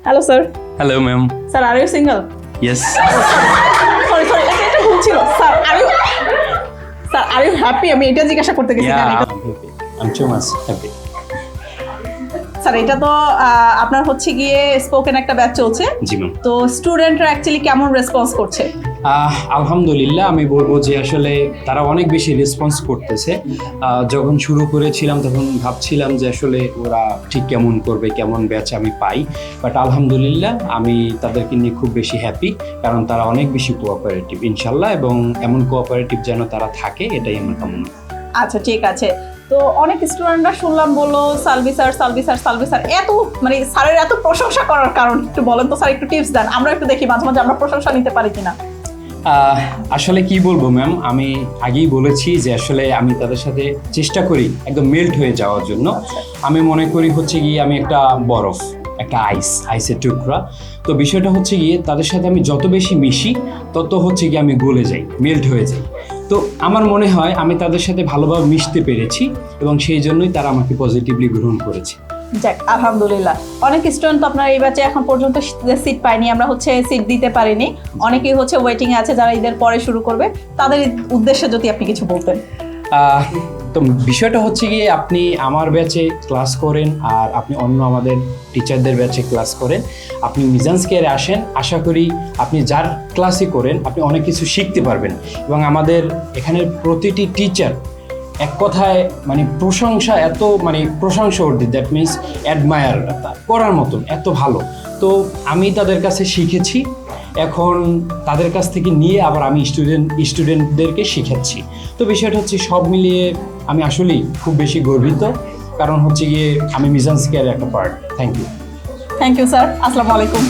Hello sir. Hello ma'am. Sir are you single? Yes. Sorry sorry, এটা ভুল ছিল। Sir are you happy? আমি এটা জিজ্ঞাসা করতে গেছি। Yeah, I'm happy. I'm too much happy. Sir এটা তো আপনার হচ্ছে গিয়ে স্পোকেন একটা ব্যাচ চলছে। জি ম্যাম। তো স্টুডেন্টরা অ্যাকচুয়ালি কেমন রেসপন্স করছে? আলহামদুলিল্লাহ, আমি বলবো যে আসলে তারা অনেক বেশি রেসপন্স করতেছে। যখন শুরু করেছিলাম তখন ভাবছিলাম যে আসলে ওরা ঠিক কেমন করবে, কেমন ব্যাচ আমি পাই, বাট আলহামদুলিল্লাহ আমি তাদেরকে নিয়ে খুব বেশি হ্যাপি, কারণ তারা অনেক বেশি কোঅপারেটিভ ইনশাল্লাহ, এবং এমন কোঅপারেটিভ যেন তারা থাকে, এটাই আমার কামনা। আচ্ছা ঠিক আছে। তো অনেক স্টুডেন্টরা শুনলাম বললো সালভি স্যার এত মানে স্যারের এত প্রশংসা করার কারণ একটু বলেন তো স্যার, একটু টিপস দেন, আমরা একটু দেখি মাঝে মাঝে আমরা প্রশংসা নিতে পারি কিনা। আসলে কি বলবো ম্যাম, আমি আগেই বলেছি যে আসলে আমি তাদের সাথে চেষ্টা করি একদম মেল্ট হয়ে যাওয়ার জন্য। আমি মনে করি হচ্ছে গিয়ে আমি একটা বরফ, একটা আইসের টুকরা। তো বিষয়টা হচ্ছে গিয়ে তাদের সাথে আমি যত বেশি মিশি তত হচ্ছে গিয়ে আমি গলে যাই, মেল্ট হয়ে যাই। তো আমার মনে হয় আমি তাদের সাথে ভালোভাবে মিশতে পেরেছি, এবং সেই জন্যই তারা আমাকে পজিটিভলি গ্রহণ করেছে। যাক আলহামদুলিল্লাহ। অনেক স্টুডেন্ট তো আপনার এই ব্যাচে এখন পর্যন্ত সিট পায়নি, আমরা হচ্ছে সিট দিতে পারিনি, অনেকেই হচ্ছে ওয়েটিং এ আছে যারা ঈদের পরে শুরু করবে, তাদের উদ্দেশ্যে যদি আপনি কিছু বলতেন। তো বিষয়টা হচ্ছে গিয়ে আপনি আমার ব্যাচে ক্লাস করেন আর আপনি অন্য আমাদের টিচারদের ব্যাচে ক্লাস করেন, আপনি মিজান্স কেয়ারে আসেন, আশা করি আপনি যার ক্লাসই করেন আপনি অনেক কিছু শিখতে পারবেন। এবং আমাদের এখানের প্রতিটি টিচার এক কথায় মানে প্রশংসা, এত মানে প্রশংসা অর্থে, দ্যাট মিনস অ্যাডমায়ার করার মতন, এত ভালো। তো আমি তাদের কাছে শিখেছি, এখন তাদের কাছ থেকে নিয়ে আবার আমি স্টুডেন্টদেরকে শিখাচ্ছি। তো বিষয়টা হচ্ছে সব মিলিয়ে আমি আসলেই খুব বেশি গর্বিত, কারণ হচ্ছে গিয়ে আমি মিজান্স কেয়ারের একটা পার্ট। Thank you sir. আসসালামু আলাইকুম।